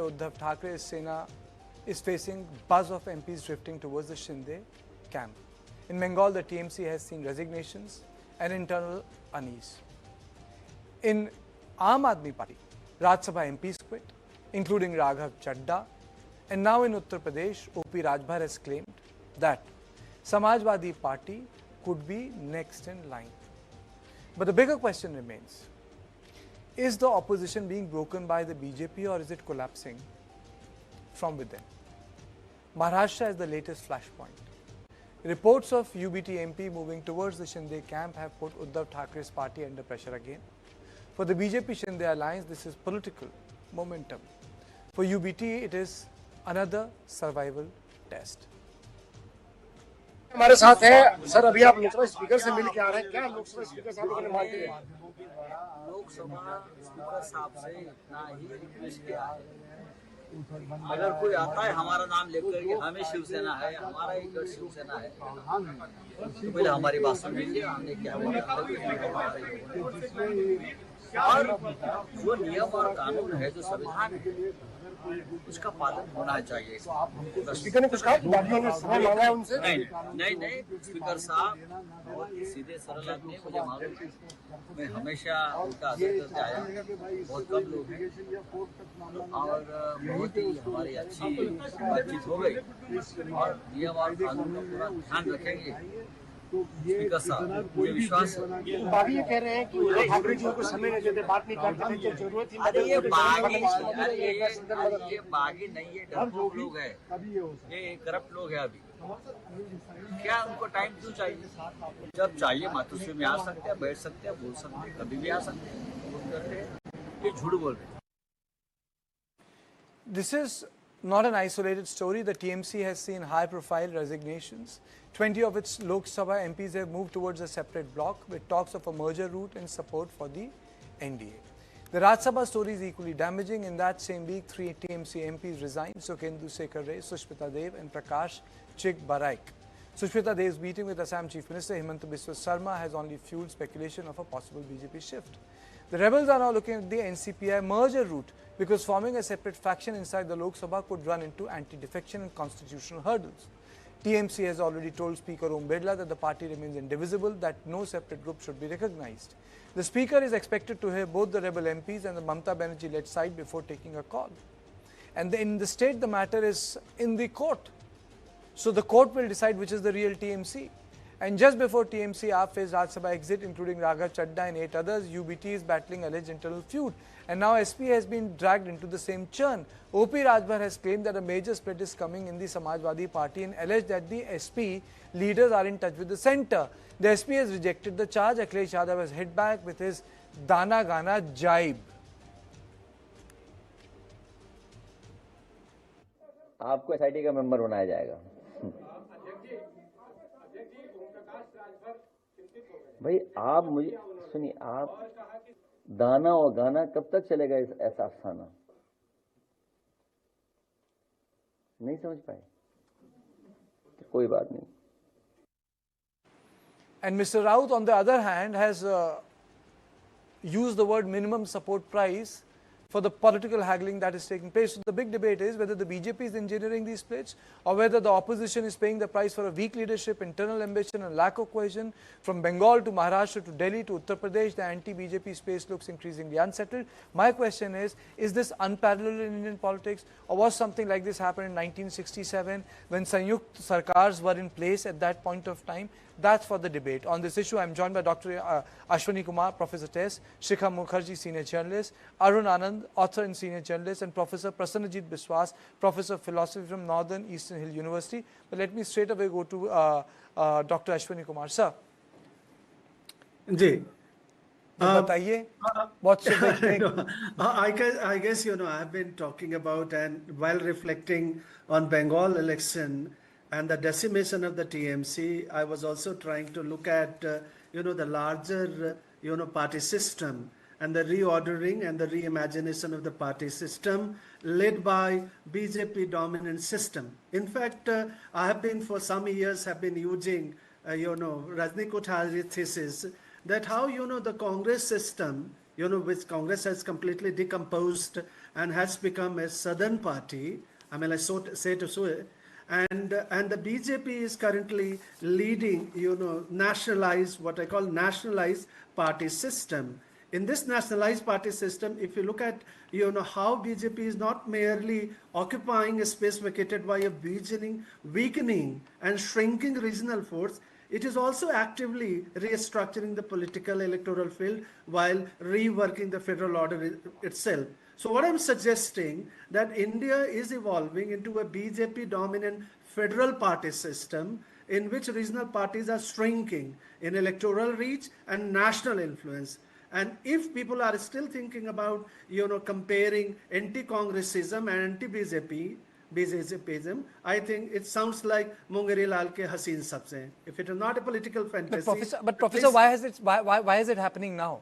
Uddhav Thackeray Sena is facing buzz of MPs drifting towards the Shinde camp. In Bengal, the TMC has seen resignations and internal unease. In Aam Aadmi Party, Rajya Sabha MPs quit, including Raghav Chadda, and now in Uttar Pradesh, OP Rajbhar has claimed that Samajwadi Party could be next in line. But the bigger question remains, is the opposition being broken by the BJP or is it collapsing from within? Maharashtra is the latest flashpoint. Reports of UBT MP moving towards the Shinde camp have put Uddhav Thackeray's party under pressure again. For the BJP-Shinde alliance, this is political momentum. For UBT, it is another survival test. हमारे साथ है sir, अभी आप Lok Sabha speaker से मिल के आ रहे हैं, क्या लोकसभा स्पीकर साहब लोगों ने मांग की है? लोकसभा स्पीकर साहब से इतना ही रिक्वेस्ट किया है, अगर कोई आता है हमारा नाम लेकर के हमें शिवसेना है, हमारा एक गढ़ शिवसेना है, तो पहले हमारी बात सुन लीजिए, हमने क्या बोला और जो नियम और कानून है, जो संविधान है, उसका पालन होना चाहिए। स्पीकर ने कुछ कहा कि बाकियों ने समय मांगा है उनसे? नहीं, स्पीकर साहब बहुत सीधे सरल आदमी है, मुझे मालूम है, मैं हमेशा उनका आदर करते आया, बहुत कम लोग हैं और बहुत ही हमारी अच्छी बातचीत हो गई और नियम और कानून का पूरा ध्यान रखेंगे। स्पीकर साहब, मुझे विश्वास है। बागी ये कह रहे हैं कि उद्धव ठाकरे जी को समय नहीं देते, बात नहीं करते थे, जरूरत थी। अरे ये बागी नहीं है, डरपोक लोग हैं, ये करप्ट लोग हैं। अभी क्या उनको टाइम क्यों चाहिए? जब चाहिए मातृश्री में आ सकते हैं, बैठ सकते हैं, बोल सकते हैं, कभी भी आ सकते हैं, ये झूठ बोल रहे हैं। This is not an isolated story. The TMC has seen high-profile resignations. 20 of its Lok Sabha MPs have moved towards a separate bloc with talks of a merger route and support for the NDA. The Rajya Sabha story is equally damaging. In that same week, 3 TMC MPs resigned: Sukhendu Sekhar Ray, Sushmita Dev and Prakash Chik Baraik. Sushmita Dev's meeting with Assam Chief Minister Himanta Biswa Sarma has only fueled speculation of a possible BJP shift. The rebels are now looking at the NCPI merger route because forming a separate faction inside the Lok Sabha could run into anti-defection and constitutional hurdles. TMC has already told Speaker Om Birla that the party remains indivisible, that no separate group should be recognized. The Speaker is expected to hear both the rebel MPs and the Mamata Banerjee-led side before taking a call. And in the state, the matter is in the court. So the court will decide which is the real TMC. And just before TMC AAP faced Rajya Sabha exit, including Raghav Chadda and 8 others, UBT is battling alleged internal feud. And now SP has been dragged into the same churn. OP Rajbhar has claimed that a major split is coming in the Samajwadi Party and alleged that the SP leaders are in touch with the centre. The SP has rejected the charge. Akhilesh Yadav has hit back with his Dana Gana jibe. आपको SIT का member बनाया जाएगा। भाई आप मुझे सुनिए, आप दाना और गाना कब तक चलेगा ऐसा अफसाना? नहीं समझ पाए, कोई बात नहीं। And Mr. Raut, on the other hand, has used the word minimum support price for the political haggling that is taking place. So the big debate is whether the BJP is engineering these splits or whether the opposition is paying the price for a weak leadership, internal ambition and lack of cohesion. From Bengal to Maharashtra to Delhi to Uttar Pradesh, the anti-BJP space looks increasingly unsettled. My question is this unparalleled in Indian politics, or was something like this happened in 1967 when Sanyukt Sarkars were in place at that point of time? That's for the debate. On this issue, I am joined by Dr. Ashwani Kumar, Professor Tess, Shikha Mukherjee, Senior Journalist, Arun Anand, Author and Senior Journalist, and Professor Prasanajit Biswas, Professor of Philosophy from Northern Eastern Hill University. But let me straight away go to Dr. Ashwani Kumar. Sir. जी बताइए, what should they think? I guess, you know, I've been talking about, and while reflecting on Bengal election and the decimation of the TMC, I was also trying to look at, you know, the larger, you know, party system and the reordering and the reimagination of the party system led by BJP dominant system. In fact, I have been for some years have been using, you know, Rajni Kothare's thesis that how, you know, the Congress system which Congress has completely decomposed and has become a southern party. I mean, I say to so, and the BJP is currently leading, nationalized, what I call nationalized party system. In this nationalized party system, if you look at, how BJP is not merely occupying a space vacated by a weakening and shrinking regional force, it is also actively restructuring the political electoral field while reworking the federal order itself. So what I'm suggesting that India is evolving into a BJP dominant federal party system in which regional parties are shrinking in electoral reach and national influence. And if people are still thinking about, comparing anti-Congressism and BJPism, I think it sounds like Mungeri Lal ke Haseen Sabse. If it is not a political fantasy. But Professor, why is it happening now?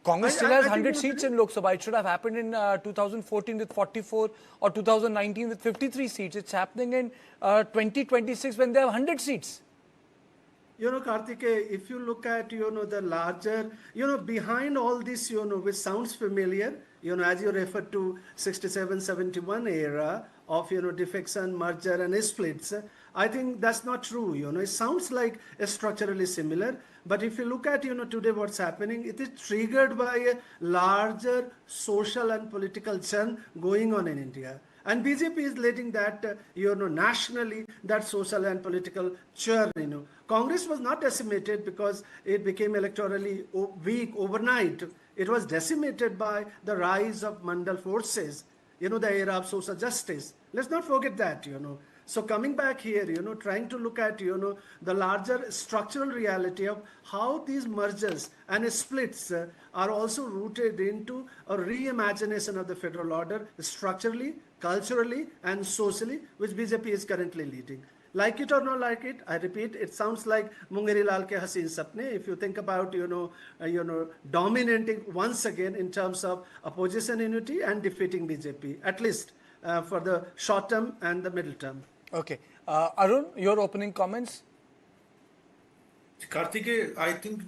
Congress still has 100 seats in Lok Sabha. It should have happened in 2014 with 44 or 2019 with 53 seats. It's happening in 2026 when they have 100 seats. Karthike, if you look at, the larger, behind all this, which sounds familiar, as you refer to 67-71 era of, defection, merger and splits, I think that's not true. It sounds like structurally similar. But if you look at, today what's happening, it is triggered by a larger social and political churn going on in India. And BJP is letting that, nationally, that social and political churn, Congress was not decimated because it became electorally weak overnight. It was decimated by the rise of Mandal forces, the era of social justice. Let's not forget that, So coming back here, trying to look at, the larger structural reality of how these mergers and splits are also rooted into a reimagination of the federal order structurally, culturally, and socially, which BJP is currently leading. Like it or not like it, I repeat, it sounds like Mungeri Lal ke Haseen Sapne. If you think about, dominating once again in terms of opposition unity and defeating BJP, at least for the short term and the middle term. Okay. Arun, your opening comments? Karthike, I think,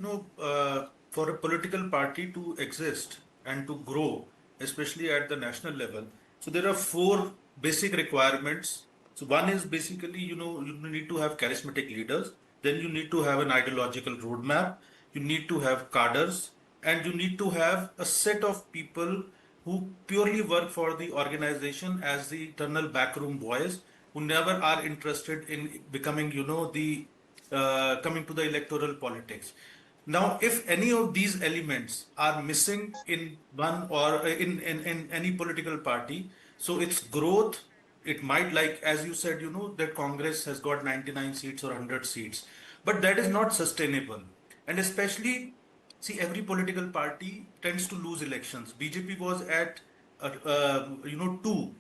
for a political party to exist and to grow, especially at the national level, so there are 4 basic requirements. So one is basically, you need to have charismatic leaders. Then you need to have an ideological roadmap. You need to have cadres, and you need to have a set of people who purely work for the organization as the eternal backroom boys, who never are interested in becoming, coming to the electoral politics. Now, if any of these elements are missing in one or in any political party, so its growth, it might, like as you said, that Congress has got 99 seats or 100 seats, but that is not sustainable. And especially, see, every political party tends to lose elections. BJP was at 2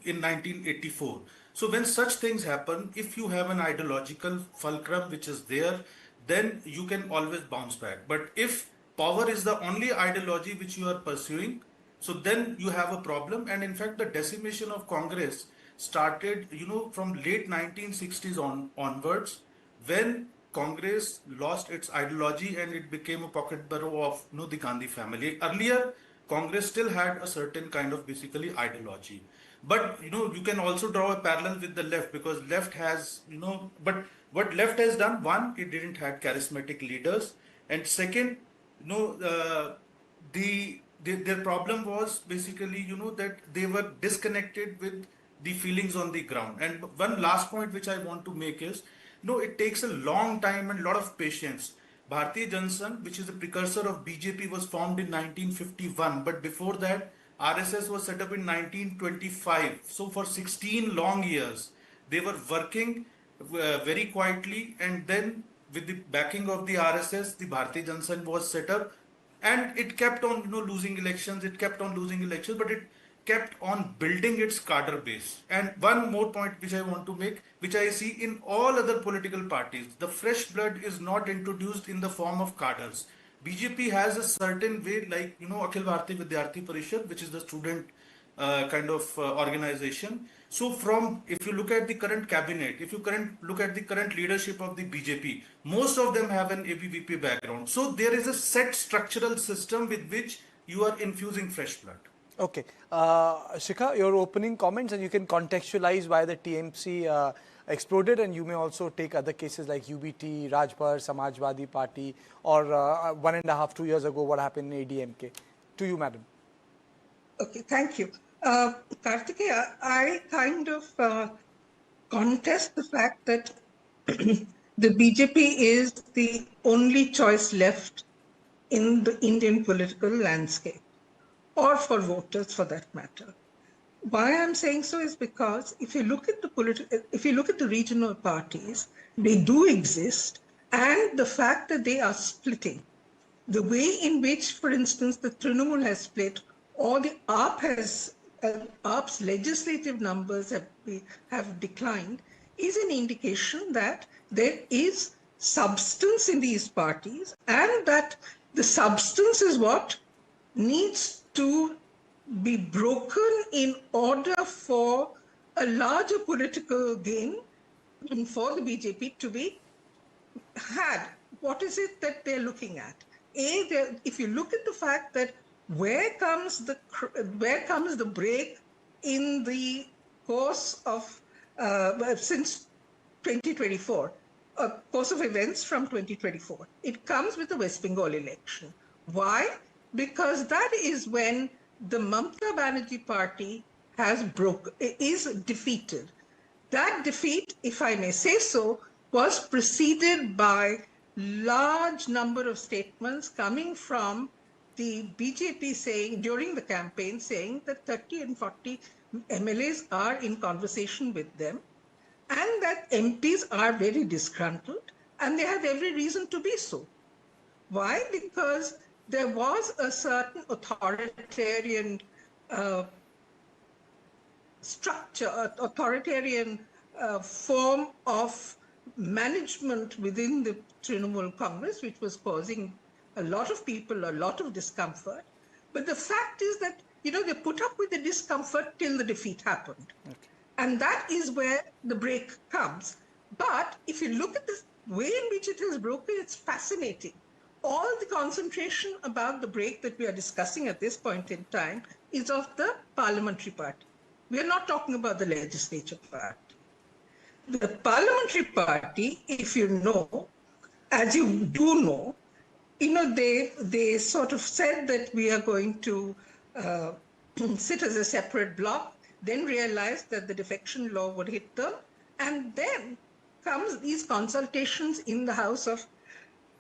in 1984. So when such things happen, if you have an ideological fulcrum which is there, then you can always bounce back. But if power is the only ideology which you are pursuing, so then you have a problem. And in fact, the decimation of Congress started, from late 1960s onwards, when Congress lost its ideology and it became a pocket borough of the Gandhi family. Earlier, Congress still had a certain kind of basically ideology. But, you can also draw a parallel with the left, because left has, but what left has done, one, it didn't have charismatic leaders. And second, their problem was basically, that they were disconnected with the feelings on the ground. And one last point which I want to make is, it takes a long time and a lot of patience. Bharatiya Janata Sangh, which is the precursor of BJP, was formed in 1951. But before that, RSS was set up in 1925. So for 16 long years, they were working very quietly. And then with the backing of the RSS, the Bharatiya Janata Sangh was set up. And it kept on, losing elections. It kept on losing elections, but it kept on building its cadre base. And one more point which I want to make, which I see in all other political parties, the fresh blood is not introduced in the form of cadres. BJP has a certain way, like, Akhil Bharatiya Vidyarthi Parishad, which is the student organization. So if you look at the current cabinet, if you look at the current leadership of the BJP, most of them have an ABVP background. So there is a set structural system with which you are infusing fresh blood. Okay. Shikha, your opening comments, and you can contextualize why the TMC exploded, and you may also take other cases like UBT, Rajbhar, Samajwadi Party, or 1.5, 2 years ago, what happened in ADMK. To you, madam. Okay, thank you. Kartikeya, I kind of contest the fact that the BJP is the only choice left in the Indian political landscape, or for voters for that matter. Why I'm saying so is because if you look at the regional parties, they do exist, and the fact that they are splitting, the way in which, for instance, the Trinamool has split, or the AAP's legislative numbers have declined, is an indication that there is substance in these parties, and that the substance is what needs to be broken in order for a larger political gain for the BJP to be had. What is it that they're looking at? If you look at the fact that where comes the break in the course of since 2024, a course of events from 2024, it comes with the West Bengal election. Why? Because that is when the Mamata Banerjee party is defeated. That defeat, if I may say so, was preceded by large number of statements coming from the BJP saying during the campaign, saying that 30 and 40 MLAs are in conversation with them, and that MPs are very disgruntled, and they have every reason to be so. Why? Because there was a certain authoritarian form of management within the Trinamool Congress, which was causing a lot of people a lot of discomfort. But the fact is that, they put up with the discomfort till the defeat happened. Okay. And that is where the break comes. But if you look at the way in which it has broken, it's fascinating. All the concentration about the break that we are discussing at this point in time is of the parliamentary party. We are not talking about the legislature party. The parliamentary party, if you know, as you do know, they sort of said that we are going to sit as a separate bloc, then realized that the defection law would hit them, and then comes these consultations in the House of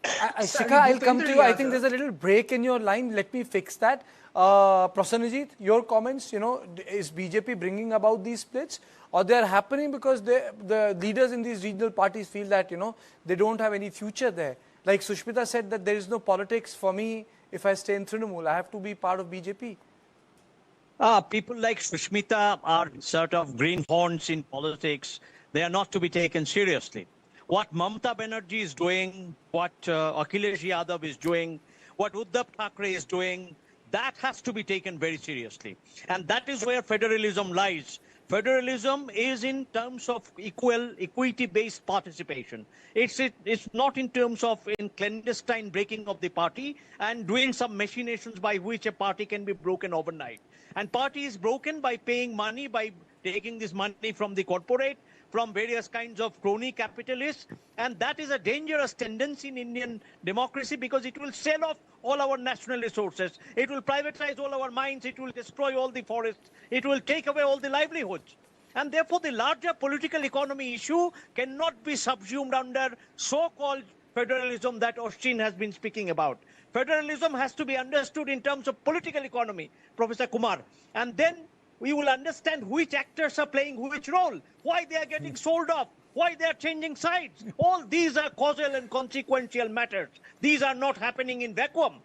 Shikha, I'll come to you. I think there's a little break in your line. Let me fix that. Prasanajit, your comments, is BJP bringing about these splits, or they are happening because the leaders in these regional parties feel that, they don't have any future there. Like Sushmita said, that there is no politics for me if I stay in Trinamool. I have to be part of BJP. People like Sushmita are sort of greenhorns in politics. They are not to be taken seriously. What Mamata Banerjee is doing, what Akhilesh Yadav is doing, what Uddhav Thackeray is doing, that has to be taken very seriously. And that is where federalism lies. Federalism is in terms of equity-based participation. It's not in terms of clandestine breaking of the party and doing some machinations by which a party can be broken overnight. And party is broken by paying money, by taking this money from the corporate, from various kinds of crony capitalists, and that is a dangerous tendency in Indian democracy because it will sell off all our national resources, it will privatize all our mines, it will destroy all the forests, it will take away all the livelihoods. And therefore the larger political economy issue cannot be subsumed under so-called federalism that Oshin has been speaking about. Federalism has to be understood in terms of political economy, Professor Kumar, and then we will understand which actors are playing which role, why they are getting sold off, why they are changing sides. All these are causal and consequential matters. These are not happening in vacuum.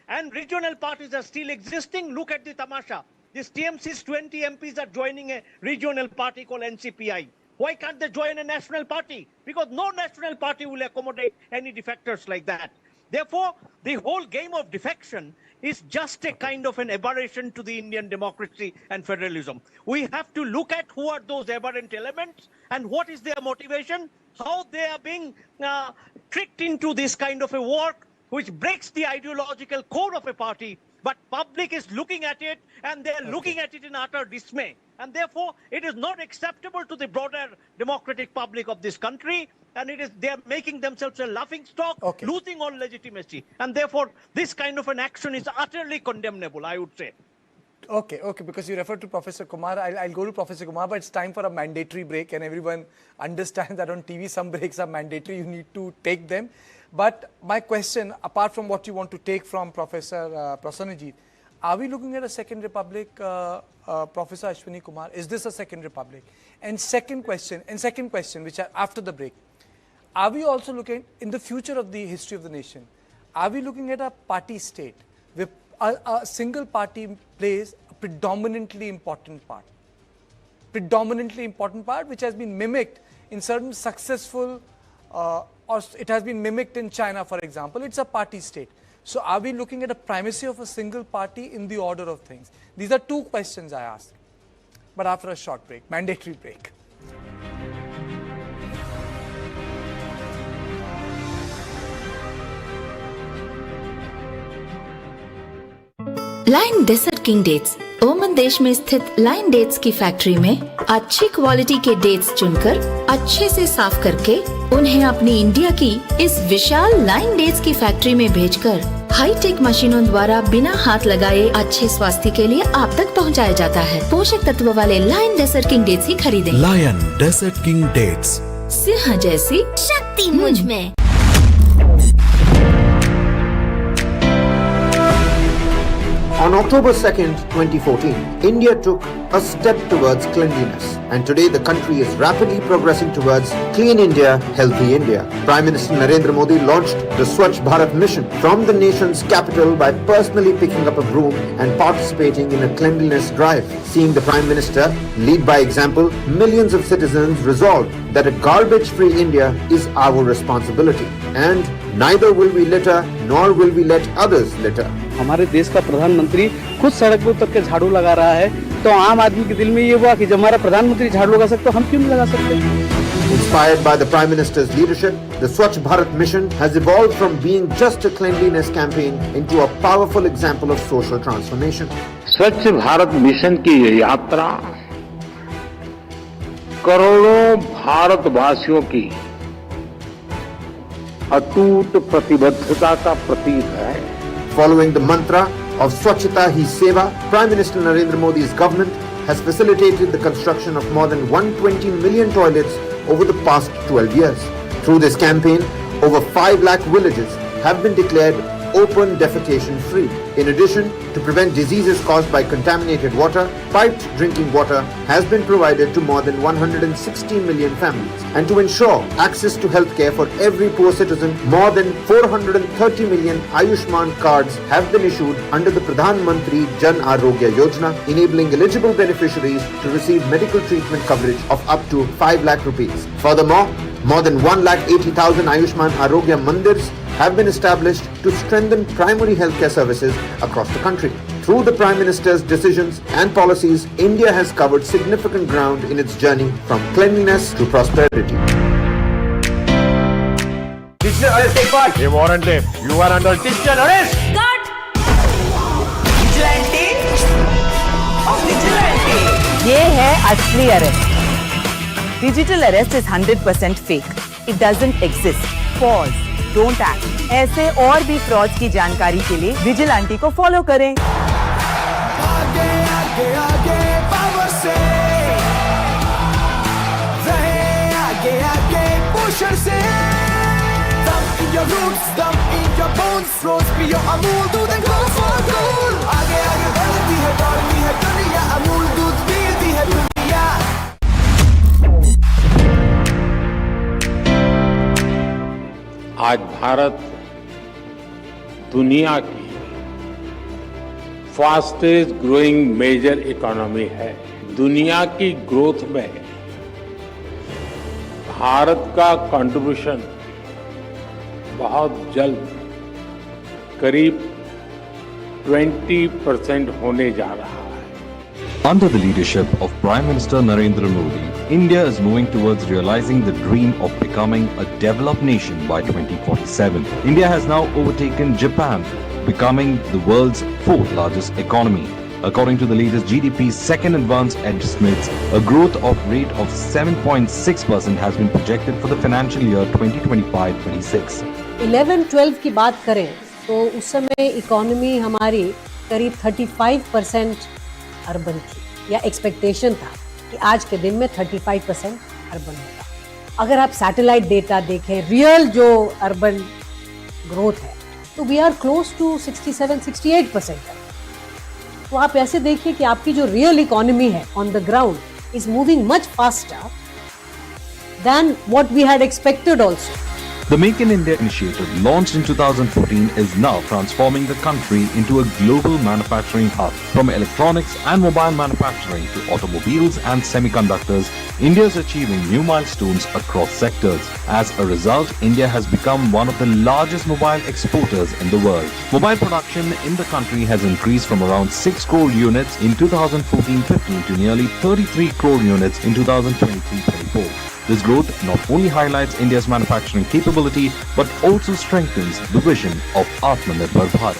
And regional parties are still existing. Look at the tamasha. This TMC's 20 MPs are joining a regional party called NCPI. Why can't they join a national party? Because no national party will accommodate any defectors like that. Therefore, the whole game of defection is just a kind of an aberration to the Indian democracy and federalism. We have to look at who are those aberrant elements and what is their motivation, how they are being tricked into this kind of a work which breaks the ideological core of a party but public is looking at it, and they're looking at it in utter dismay. And therefore, it is not acceptable to the broader democratic public of this country. And they are making themselves a laughing stock, losing all legitimacy. And therefore, this kind of an action is utterly condemnable, I would say. Okay, because you referred to Professor Kumar, I'll go to Professor Kumar, but it's time for a mandatory break, and everyone understands that on TV some breaks are mandatory, you need to take them. But my question, apart from what you want to take from Professor Prasannaji, are we looking at a second republic, Professor Ashwini Kumar? Is this a second republic? And second question, which are after the break, are we also looking in the future of the history of the nation? Are we looking at a party state where a single party plays a predominantly important part, which has been mimicked in certain successful, or it has been mimicked in China, for example. It's a party state. So are we looking at a primacy of a single party in the order of things? These are two questions I ask, but after a short break, mandatory break. Lion Desert King Dates Oman देश में स्थित line dates की factory में अच्छी quality के dates चुनकर अच्छे से साफ करके उन्हें अपनी इंडिया की इस विशाल लाइन डेट्स की फैक्ट्री में भेजकर हाईटेक मशीनों द्वारा बिना हाथ लगाए अच्छे स्वास्थ्य के लिए आप तक पहुंचाया जाता है। पोषक तत्व वाले लाइन डेजर्ट किंग डेट्स ही खरीदें। लायन डेजर्ट किंग डेट्स, सिंह जैसी शक्ति मुझ में। On October 2nd, 2014, India took a step towards cleanliness, and today the country is rapidly progressing towards Clean India, Healthy India. Prime Minister Narendra Modi launched the Swachh Bharat mission from the nation's capital by personally picking up a broom and participating in a cleanliness drive. Seeing the Prime Minister lead by example, millions of citizens resolved that a garbage-free India is our responsibility, and neither will we litter nor will we let others litter. हमारे देश का प्रधानमंत्री खुद सड़क पर उतर के झाड़ू लगा रहा है, तो आम आदमी के दिल में ये हुआ कि जब हमारा प्रधानमंत्री झाड़ू लगा सकते तो हम क्यों नहीं लगा सकते? Inspired by the Prime Minister's leadership, the Swachh Bharat mission has evolved from being just a cleanliness campaign into a powerful example of social transformation. स्वच्छ भारत मिशन की ये यात्रा करोड़ों भारतवासियों की अटूट प्रतिबद्धता का प्रतीक है। Following the mantra of Swachhata Hi Seva, Prime Minister Narendra Modi's government has facilitated the construction of more than 120 million toilets over the past 12 years. Through this campaign, over 5 lakh villages have been declared open defecation free. In addition, to prevent diseases caused by contaminated water, piped drinking water has been provided to more than 160 million families. And to ensure access to healthcare for every poor citizen, more than 430 million Ayushman cards have been issued under the Pradhan Mantri Jan Arogya Yojana, enabling eligible beneficiaries to receive medical treatment coverage of up to 5 lakh rupees. Furthermore, more than 1,80,000 Ayushman Arogya Mandirs have been established to strengthen primary healthcare services across the country. Through the Prime Minister's decisions and policies, India has covered significant ground in its journey from cleanliness to prosperity. Digital arrest, take part. A warrantless. You are under digital arrest. Cut. Vigilante. Oh, vigilante. ये है असली arrest. Digital arrest is 100% fake. It doesn't exist. Pause. Don't act. ऐसे और भी frauds की जानकारी के लिए विजिलेंटी को फॉलो करें। आगे आगे आगे पावर से रहे आगे आगे पुशर से Thumb in your roots, thumb in your bones, rose be your Amul दूध and go for gold. आगे आगे बढ़ती है दौड़ती है दुनिया, अमूल दूध पीती है दुनिया। आज भारत दुनिया की फास्टेस्ट ग्रोइंग मेजर इकोनॉमी है। दुनिया की ग्रोथ में भारत का कंट्रीब्यूशन बहुत जल्द करीब 20% होने जा रहा है। Under the leadership of Prime Minister Narendra Modi, India is moving towards realizing the dream of becoming a developed nation by 2047. India has now overtaken Japan, becoming the world's fourth largest economy. According to the latest GDP second advance estimates, a growth rate of 7.6% has been projected for the financial year 2025-26. 11-12 की बात करें तो उस समय economy हमारी करीब 35% urban थी या एक्सपेक्टेशन था कि आज के दिन में 35% अर्बन होगा। अगर आप सैटेलाइट डेटा देखें, रियल जो अर्बन ग्रोथ है तो वी आर क्लोज टू 67-68%। तो आप ऐसे देखिए कि आपकी जो रियल इकोनॉमी है on the ground is moving much faster than what we had expected also. The Make in India initiative, launched in 2014, is now transforming the country into a global manufacturing hub. From electronics and mobile manufacturing to automobiles and semiconductors, India is achieving new milestones across sectors. As a result, India has become one of the largest mobile exporters in the world. Mobile production in the country has increased from around 6 crore units in 2014-15 to nearly 33 crore units in 2023-24. This growth not only highlights India's manufacturing capability but also strengthens the vision of Atmanirbhar Bharat.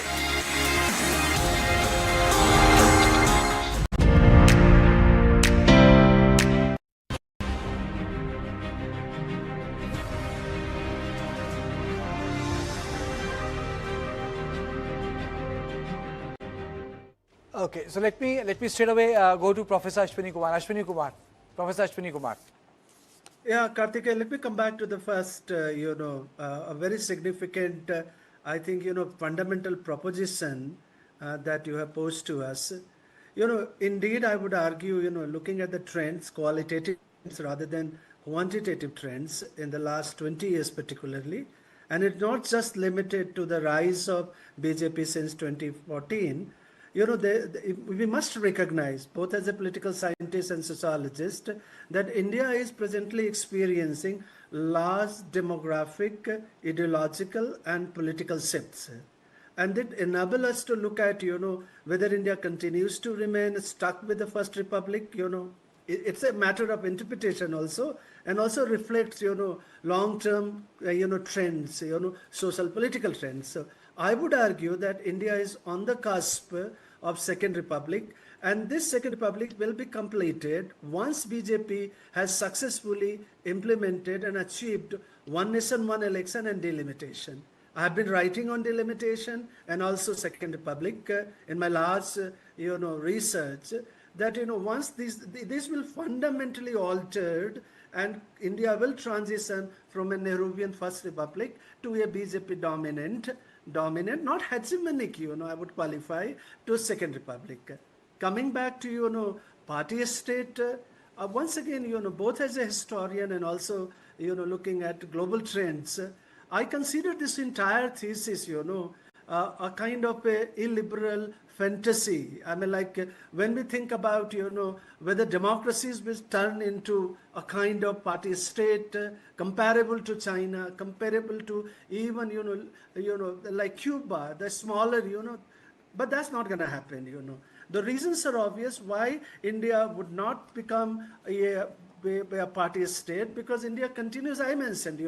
Okay, so let me straight away go to Professor Ashwini Kumar. Professor Ashwini Kumar. Yeah, Karthikeya, let me come back to the first, a very significant, I think, fundamental proposition that you have posed to us. Indeed, I would argue, looking at the trends, qualitative trends rather than quantitative trends in the last 20 years particularly, and it's not just limited to the rise of BJP since 2014, we must recognize, both as a political scientist and sociologist, that India is presently experiencing large demographic, ideological and political shifts. And it enables us to look at, whether India continues to remain stuck with the First Republic, it's a matter of interpretation also, and also reflects, long-term, trends, social political trends. So I would argue that India is on the cusp of Second Republic, and this Second Republic will be completed once BJP has successfully implemented and achieved one nation, one election and delimitation. I have been writing on delimitation and also Second Republic in my last, research, that, once this will fundamentally altered and India will transition from a Nehruvian First Republic to a BJP dominant, not hegemonic, I would qualify, to Second Republic. Coming back to, party state, once again, both as a historian and also, looking at global trends, I consider this entire thesis, a kind of a illiberal fantasy. I mean, like when we think about, whether democracies will turn into a kind of party state comparable to China, comparable to even, like Cuba, the smaller, but that's not going to happen, The reasons are obvious why India would not become a party state, because India continues, I mentioned,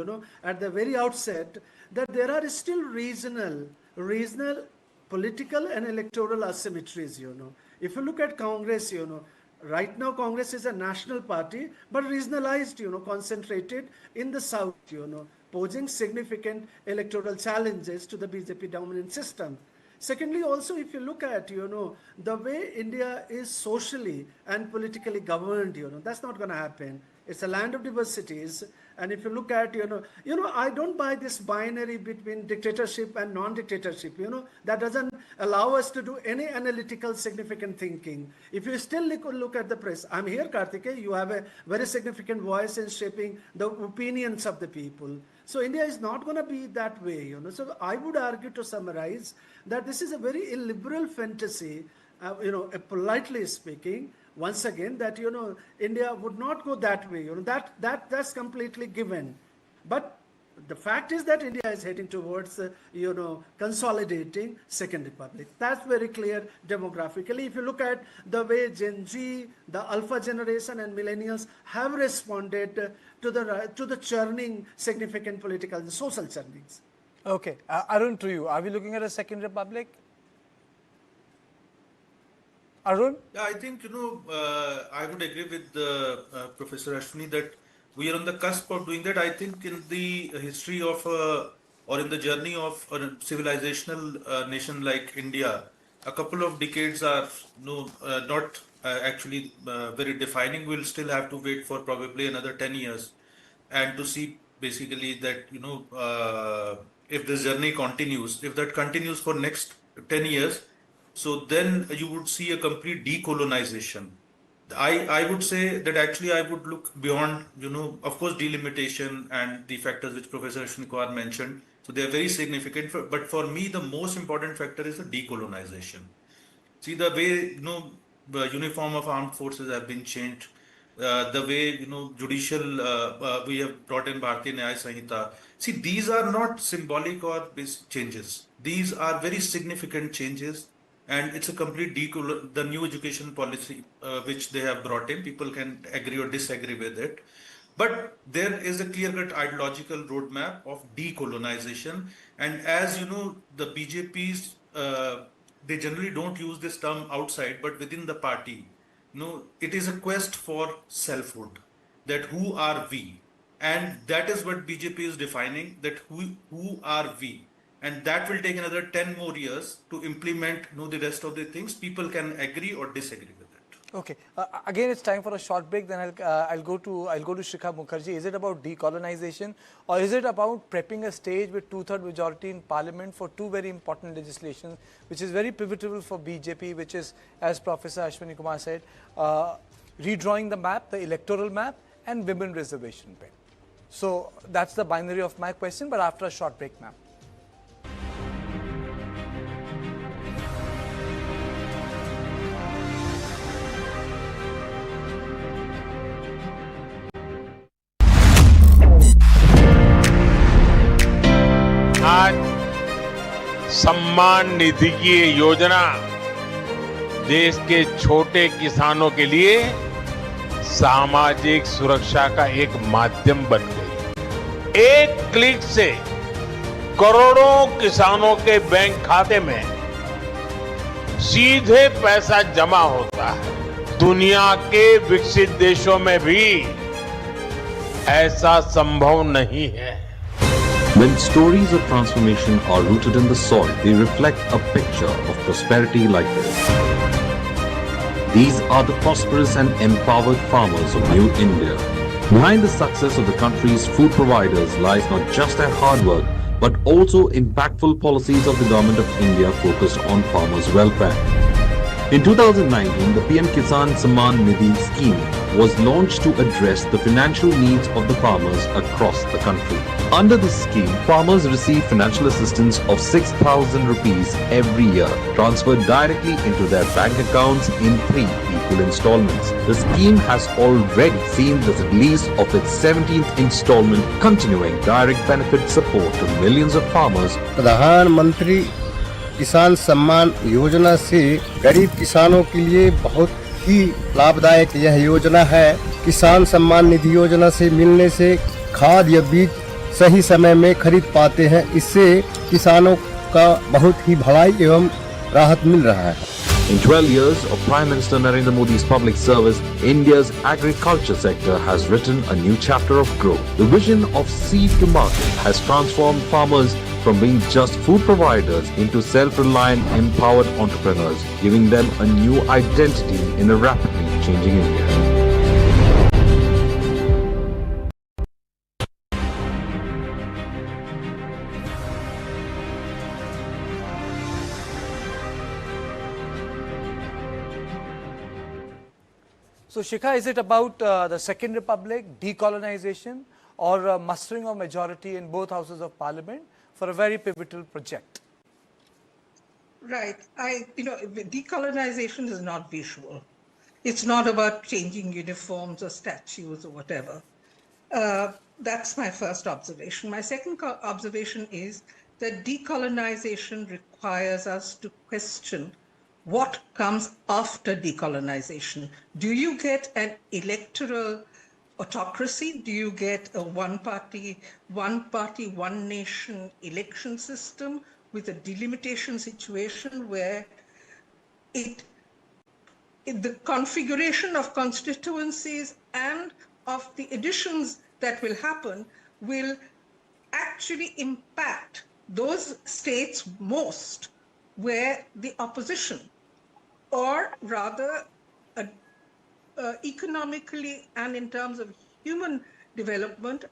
at the very outset, that there are still regional political and electoral asymmetries, If you look at Congress, right now Congress is a national party, but regionalized, concentrated in the south, posing significant electoral challenges to the BJP dominant system. Secondly, also, if you look at, the way India is socially and politically governed, that's not going to happen. It's a land of diversities. And if you look at, I don't buy this binary between dictatorship and non-dictatorship, that doesn't allow us to do any analytical significant thinking. If you still look at the press, I'm here, Karthikeya, you have a very significant voice in shaping the opinions of the people. So India is not going to be that way, So I would argue, to summarize, that this is a very illiberal fantasy, politely speaking, once again, that, India would not go that way, that's completely given. But the fact is that India is heading towards, consolidating Second Republic. That's very clear demographically. If you look at the way Gen Z, the Alpha generation and millennials have responded to the churning significant political and social churnings. Okay, Arun, to you. Are we looking at a second republic? Arun? Yeah, I think, I would agree with Professor Ashwini that we are on the cusp of doing that. I think in the history of, or in the journey of a civilizational nation like India, a couple of decades are not actually very defining. We'll still have to wait for probably another 10 years and to see basically that, if this journey continues, if that continues for next 10 years, so then you would see a complete decolonization. I would say that actually I would look beyond, of course, delimitation and the factors which Professor Ashwini mentioned. So they are very significant. But for me, the most important factor is the decolonization. See the way, the uniform of armed forces have been changed. The way, judicial, we have brought in Bharatiya Nyaya Sanhita. See, these are not symbolic or basic changes. These are very significant changes. And it's a complete the new education policy which they have brought in. People can agree or disagree with it. But there is a clear-cut ideological roadmap of decolonization. And as you know, the BJP's, they generally don't use this term outside, but within the party, it is a quest for selfhood, that who are we? And that is what BJP is defining, that who are we? And that will take another 10 more years to implement the rest of the things. People can agree or disagree with it. Okay. Again, it's time for a short break. Then I'll go to Shikha Mukherjee. Is it about decolonization, or is it about prepping a stage with 2/3 majority in Parliament for two very important legislations, which is very pivotal for BJP, which is, as Professor Ashwini Kumar said, redrawing the map, the electoral map, and women reservation bill. So that's the binary of my question. But after a short break, ma'am. आज सम्मान निधि की ये योजना देश के छोटे किसानों के लिए सामाजिक सुरक्षा का एक माध्यम बन गई। एक क्लिक से करोड़ों किसानों के बैंक खाते में सीधे पैसा जमा होता है। दुनिया के विकसित देशों में भी ऐसा संभव नहीं है। When stories of transformation are rooted in the soil, they reflect a picture of prosperity like this. These are the prosperous and empowered farmers of New India. Behind the success of the country's food providers lies not just their hard work, but also impactful policies of the Government of India focused on farmers' welfare. In 2019, the PM Kisan Samman Nidhi scheme was launched to address the financial needs of the farmers across the country. Under this scheme, farmers receive financial assistance of 6,000 rupees every year, transferred directly into their bank accounts in 3 equal installments. The scheme has already seen the release of its 17th installment, continuing direct benefit support to millions of farmers. प्रधानमंत्री किसान सम्मान योजना से गरीब किसानों के लिए बहुत ही लाभदायक यह योजना है। किसान सम्मान निधि योजना से मिलने से खाद या बीज सही समय में खरीद पाते हैं। इससे किसानों का बहुत ही भलाई एवं राहत मिल रहा है। In 12 years of Prime Minister Narendra Modi's public service, India's agriculture sector has written a new chapter of growth. The vision of seed to market has transformed farmers from being just food providers into self-reliant, empowered entrepreneurs, giving them a new identity in a rapidly changing India. So, Shikha, is it about the Second Republic, decolonization, or mustering of majority in both houses of Parliament for a very pivotal project? Right. Decolonization is not visual. It's not about changing uniforms or statues or whatever. That's my first observation. My second observation is that decolonization requires us to question what comes after decolonization. Do you get an electoral autocracy? Do you get a one party, one nation election system with a delimitation situation where the configuration of constituencies and of the additions that will happen will actually impact those states most where the opposition, or rather economically and in terms of human development,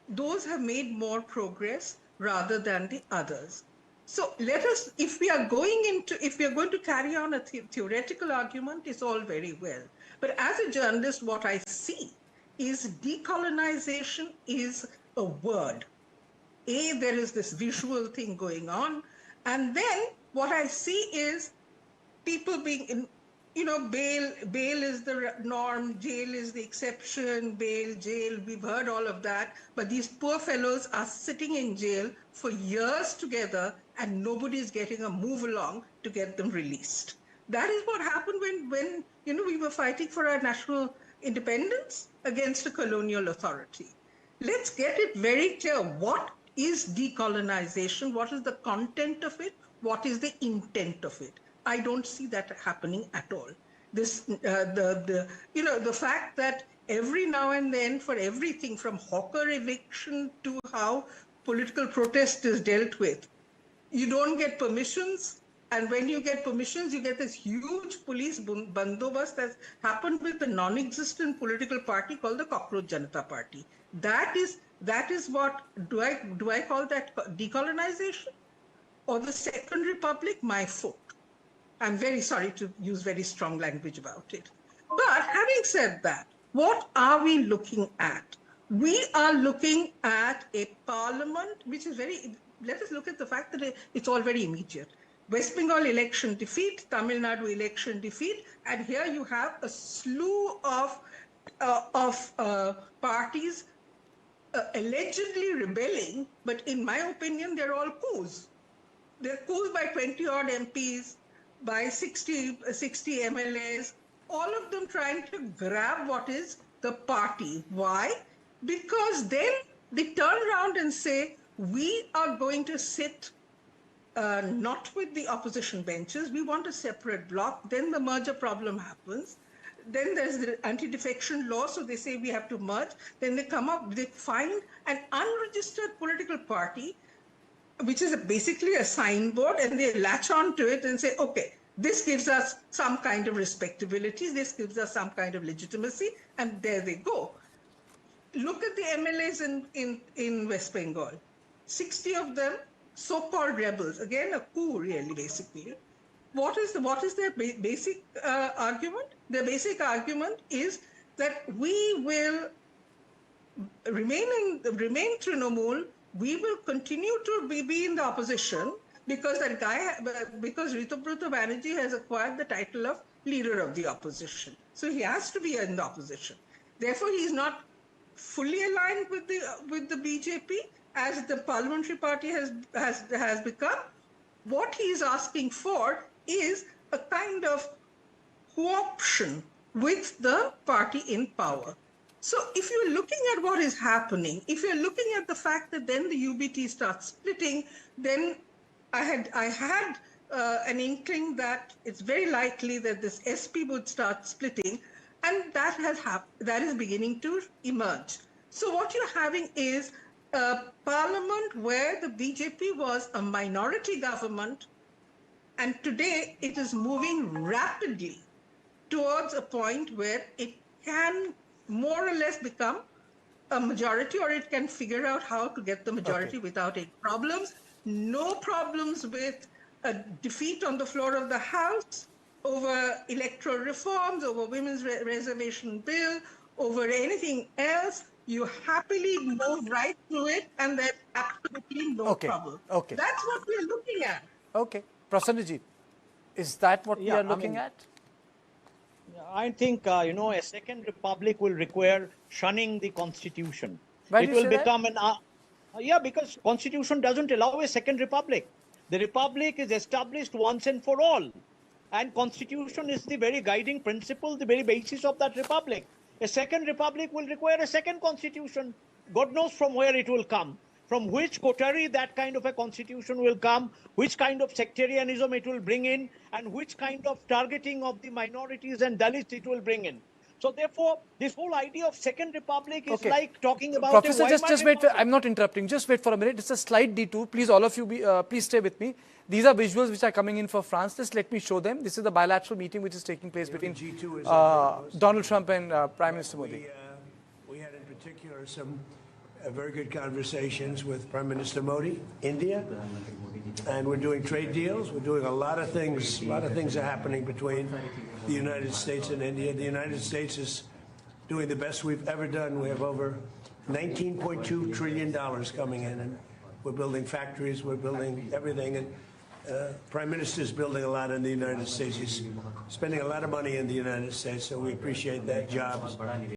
those have made more progress rather than the others. So let us, if we are going to carry on a theoretical argument, it's all very well. But as a journalist, what I see is decolonization is a word. There is this visual thing going on. And then what I see is people being, bail is the norm, jail is the exception, bail, jail, we've heard all of that. But these poor fellows are sitting in jail for years together and nobody's getting a move along to get them released. That is what happened when we were fighting for our national independence against a colonial authority. Let's get it very clear. What is decolonization? What is the content of it? What is the intent of it? I don't see that happening at all. This, the fact that every now and then, for everything from hawker eviction to how political protest is dealt with, you don't get permissions. And when you get permissions, you get this huge police bandobast that's happened with the non-existent political party called the Cockroach Janata Party. That is what, do I call that decolonization? Or the Second Republic? My fault. I'm very sorry to use very strong language about it. But having said that, what are we looking at? We are looking at a parliament which is let us look at the fact that it's all very immediate. West Bengal election defeat, Tamil Nadu election defeat, and here you have a slew of parties allegedly rebelling, but in my opinion, they're all coups. They're coups by 20-odd MPs, by 60 MLAs, all of them trying to grab what is the party. Why? Because then they turn around and say, we are going to sit not with the opposition benches, we want a separate bloc. Then the merger problem happens. Then there's the anti-defection law, so they say we have to merge. Then they find an unregistered political party, which is basically a signboard, and they latch on to it and say, okay, this gives us some kind of respectability, this gives us some kind of legitimacy, and there they go. Look at the MLAs in West Bengal. 60 of them, so-called rebels, again a coup really, basically. What is their basic argument? Their basic argument is that we will remain Trinamool, we will continue to be in the opposition because Ritubrata Banerjee has acquired the title of leader of the opposition. So he has to be in the opposition. Therefore, he is not fully aligned with the BJP as the parliamentary party has become. What he is asking for is a kind of co-option with the party in power. So if you're looking at what is happening, if you're looking at the fact that then the UBT starts splitting, then I had an inkling that it's very likely that this SP would start splitting, and that is beginning to emerge. So what you're having is a parliament where the BJP was a minority government, and today it is moving rapidly towards a point where it can more or less become a majority, or it can figure out how to get the majority without any problems. No problems with a defeat on the floor of the House over electoral reforms, over women's reservation bill, over anything else. You happily move right through it, and there's absolutely no problem. Okay. That's what we're looking at. Okay. Prasannaji, is that what we are looking at? I think, a second republic will require shunning the constitution. Why it do you will say become because constitution doesn't allow a second republic. The republic is established once and for all. And constitution is the very guiding principle, the very basis of that republic. A second republic will require a second constitution. God knows from where it will come, from which coterie that kind of a constitution will come, which kind of sectarianism it will bring in, and which kind of targeting of the minorities and Dalits it will bring in. So therefore, this whole idea of second republic is like talking about Professor, a just wait. I'm not interrupting. Just wait for a minute. It's a slight detour. Please, all of you, please stay with me. These are visuals which are coming in for France. Just let me show them. This is the bilateral meeting which is taking place between Donald Trump and Prime Minister Modi. We had in particular some very good conversations with Prime Minister Modi, India, and we're doing trade deals. We're doing a lot of things. A lot of things are happening between the United States and India. The United States is doing the best we've ever done. We have over $19.2 trillion coming in, and we're building factories. We're building everything. And Prime Minister is building a lot in the United States. He's spending a lot of money in the United States, so we appreciate that job.